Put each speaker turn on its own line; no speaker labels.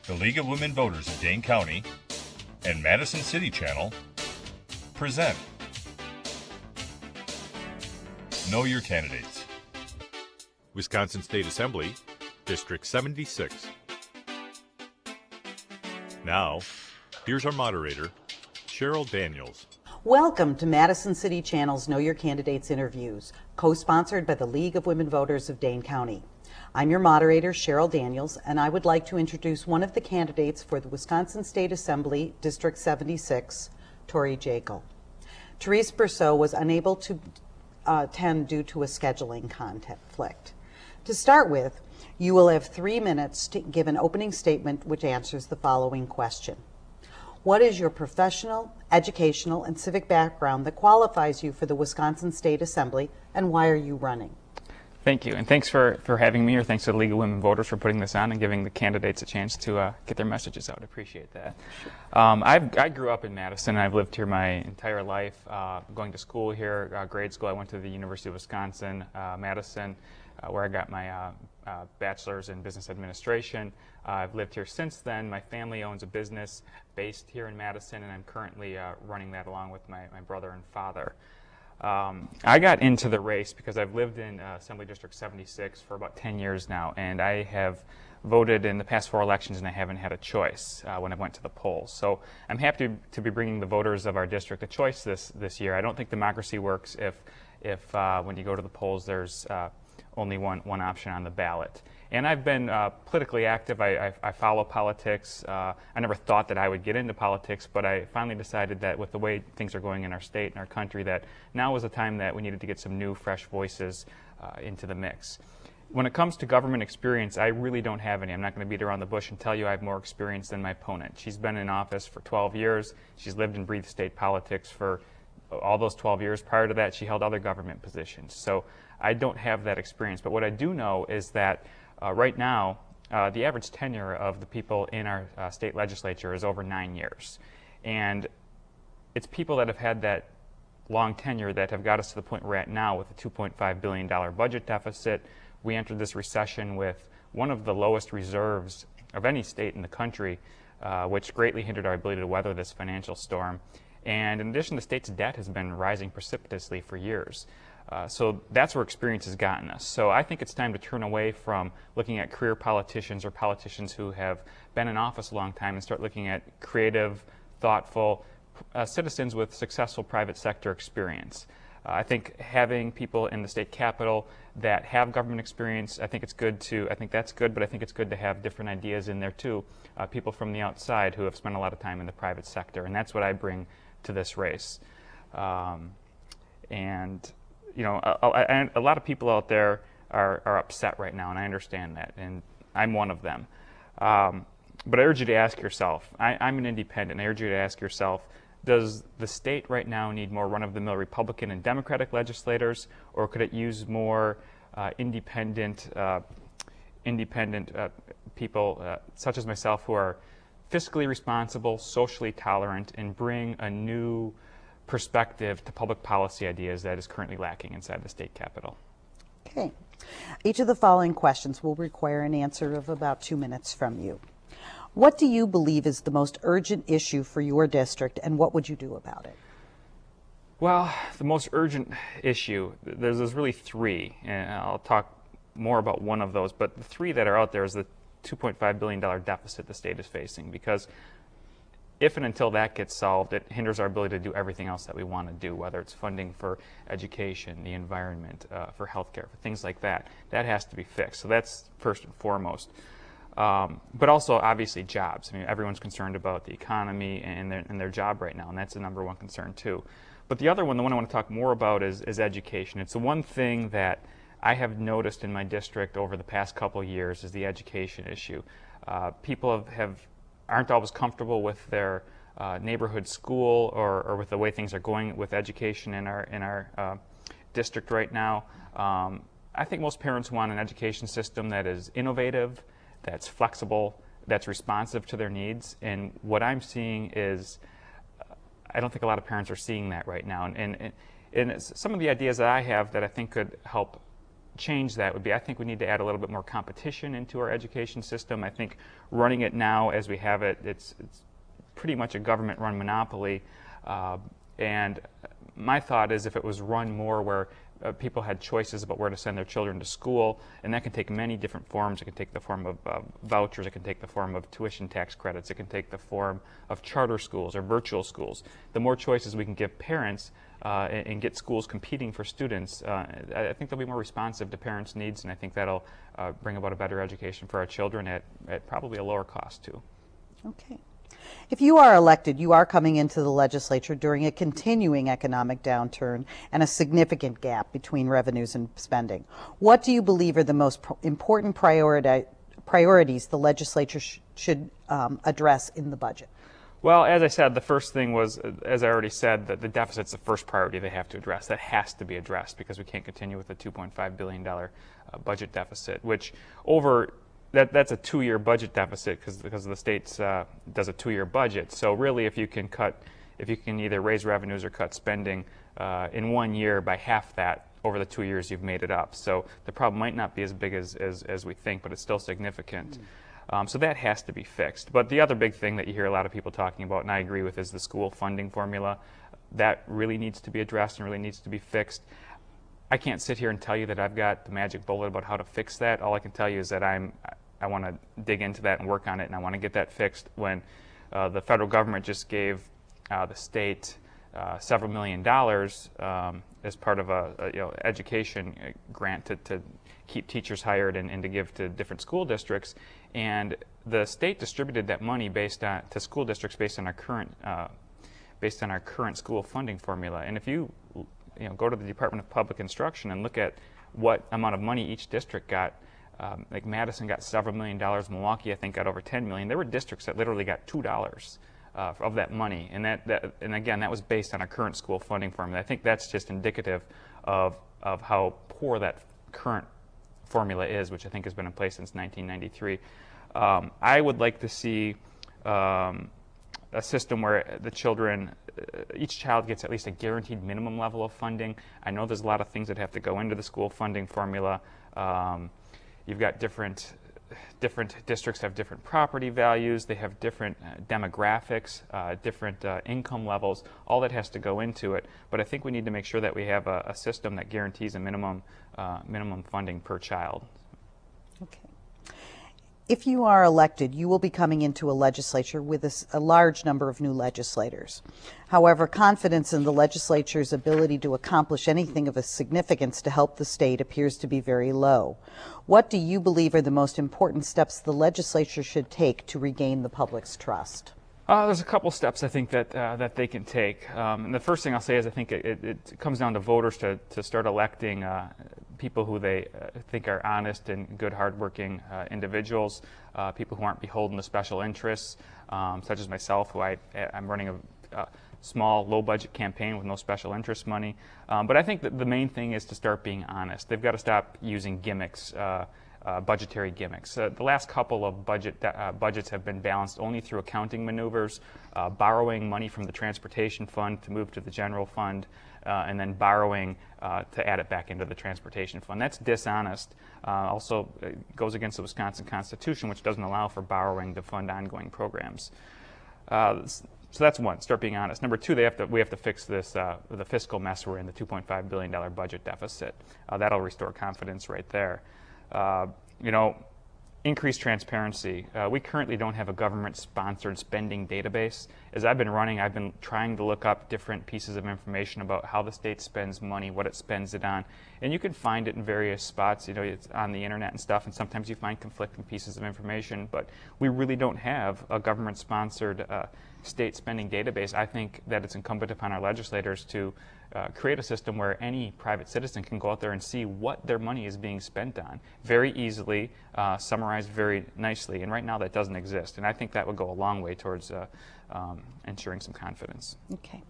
the League of Women Voters of Dane County, and Madison City Channel present Know Your Candidates. Wisconsin State Assembly, District 76. Now, here's our moderator, Cheryl Daniels.
Welcome to Madison City Channel's Know Your Candidates interviews, co-sponsored by the League of Women Voters of Dane County. I'm your moderator, Cheryl Daniels, and I would like to introduce one of the candidates for the Wisconsin State Assembly, District 76, Torrey Jaeckle. Therese Berceau was unable to attend due to a scheduling conflict. To start with, you will have 3 minutes to give an opening statement which answers the following question. What is your professional, educational, and civic background that qualifies you for the Wisconsin State Assembly, and why are you running?
Thank you, and thanks for having me, or thanks to the League of Women Voters for putting this on and giving the candidates a chance to get their messages out. I appreciate that. I grew up in Madison, and I've lived here my entire life, going to school here, grade school. I went to the University of Wisconsin, Madison, where I got my bachelor's in business administration. I've lived here since then. My family owns a business based here in Madison, and I'm currently running that along with my brother and father. I got into the race because I've lived in Assembly District 76 for about 10 years now, and I have voted in the past 4 elections, and I haven't had a choice when I went to the polls. So I'm happy to be bringing the voters of our district a choice this year. I don't think democracy works if when you go to the polls there's only one option on the ballot. And I've been politically active. I follow politics. I never thought that I would get into politics, but I finally decided that with the way things are going in our state and our country, that now was the time that we needed to get some new, fresh voices into the mix. When it comes to government experience, I really don't have any. I'm not going to beat around the bush and tell you I have more experience than my opponent. She's been in office for 12 years. She's lived and breathed state politics for all those 12 years. Prior to that, she held other government positions. So I don't have that experience. But what I do know is that right now, the average tenure of the people in our state legislature is over 9 years. And it's people that have had that long tenure that have got us to the point we're at now with a $2.5 billion budget deficit. We entered this recession with one of the lowest reserves of any state in the country, which greatly hindered our ability to weather this financial storm. And in addition, the state's debt has been rising precipitously for years. So that's where experience has gotten us. So I think it's time to turn away from looking at career politicians or politicians who have been in office a long time and start looking at creative, thoughtful citizens with successful private sector experience. I think having people in the state capitol that have government experience, I think that's good, but I think it's good to have different ideas in there too. People from the outside who have spent a lot of time in the private sector, and that's what I bring to this race. And you know, a lot of people out there are upset right now, and I understand that, and I'm one of them. But I urge you to ask yourself, I'm an independent, I urge you to ask yourself, does the state right now need more run-of-the-mill Republican and Democratic legislators, or could it use more independent people such as myself who are fiscally responsible, socially tolerant, and bring a new perspective to public policy ideas that is currently lacking inside the state capitol?
Okay. Each of the following questions will require an answer of about 2 minutes from you. What do you believe is the most urgent issue for your district, and what would you do about it?
Well, the most urgent issue, there's really 3, and I'll talk more about one of those, but the 3 that are out there is the $2.5 billion deficit the state is facing, because if and until that gets solved, it hinders our ability to do everything else that we want to do, whether it's funding for education, the environment, for healthcare, for things like that. That has to be fixed. So that's first and foremost. But also, obviously, jobs. I mean, everyone's concerned about the economy and their job right now, and that's the #1 concern too. But the other one, the one I want to talk more about, is education. It's the one thing that I have noticed in my district over the past couple of years is the education issue. People aren't always comfortable with their neighborhood school or with the way things are going with education in our district right now. I think most parents want an education system that is innovative, that's flexible, that's responsive to their needs. And what I'm seeing is, I don't think a lot of parents are seeing that right now. And some of the ideas that I have that I think could help change that would be, I think we need to add a little bit more competition into our education system. I think running it now as we have it, it's pretty much a government-run monopoly. And my thought is if it was run more where people had choices about where to send their children to school, and that can take many different forms. It can take the form of vouchers, it can take the form of tuition tax credits, it can take the form of charter schools or virtual schools. The more choices we can give parents and get schools competing for students, I think they'll be more responsive to parents' needs, and I think that'll bring about a better education for our children at probably a lower cost too.
Okay. If you are elected, you are coming into the legislature during a continuing economic downturn and a significant gap between revenues and spending. What do you believe are the most important priorities the legislature should address in the budget?
Well, as I said, the first thing was, as I already said, that the deficit's the first priority they have to address. That has to be addressed because we can't continue with a $2.5 billion budget deficit, which that's a 2-year budget deficit because the states does a 2-year budget. So really, if you can either raise revenues or cut spending in 1 year by half that over the 2 years, you've made it up. So the problem might not be as big as we think, but it's still significant. So that has to be fixed. But the other big thing that you hear a lot of people talking about, and I agree with, is the school funding formula. That really needs to be addressed and really needs to be fixed. I can't sit here and tell you that I've got the magic bullet about how to fix that. All I can tell you is that I want to dig into that and work on it, and I want to get that fixed. When the federal government just gave the state several $1 million as part of a education grant to keep teachers hired and to give to different school districts, and the state distributed that money to school districts based on our current school funding formula. And if you go to the Department of Public Instruction and look at what amount of money each district got, like Madison got several $1 million, Milwaukee I think got over $10 million. There were districts that literally got $2 of that money, and and again, that was based on our current school funding formula. I think that's just indicative of how poor that current formula is, which I think has been in place since 1993. I would like to see a system where each child gets at least a guaranteed minimum level of funding. I know there's a lot of things that have to go into the school funding formula. You've got different districts have different property values, they have different demographics, different income levels. All that has to go into it. But I think we need to make sure that we have a system that guarantees a minimum funding per child.
Okay. If you are elected, you will be coming into a legislature with a large number of new legislators. However, confidence in the legislature's ability to accomplish anything of a significance to help the state appears to be very low. What do you believe are the most important steps the legislature should take to regain the public's trust?
There's a couple steps I think that they can take. And the first thing I'll say is I think it comes down to voters to start electing people who they think are honest and good, hardworking individuals, people who aren't beholden to special interests, such as myself, who I'm running a small, low-budget campaign with no special interest money. But I think that the main thing is to start being honest. They've got to stop using gimmicks, budgetary gimmicks. The last couple of budgets have been balanced only through accounting maneuvers, borrowing money from the transportation fund to move to the general fund, and then borrowing to add it back into the transportation fund. That's dishonest. Also, it goes against the Wisconsin Constitution, which doesn't allow for borrowing to fund ongoing programs. So that's one, start being honest. Number two, we have to fix this, the fiscal mess we're in, the $2.5 billion budget deficit. That'll restore confidence right there. Increased transparency. We currently don't have a government-sponsored spending database. As I've been running, I've been trying to look up different pieces of information about how the state spends money, what it spends it on, and you can find it in various spots. It's on the internet and stuff, and sometimes you find conflicting pieces of information, but we really don't have a government-sponsored state spending database. I think that it's incumbent upon our legislators to create a system where any private citizen can go out there and see what their money is being spent on very easily, summarized very nicely, and right now that doesn't exist, and I think that would go a long way towards ensuring some confidence.
Okay.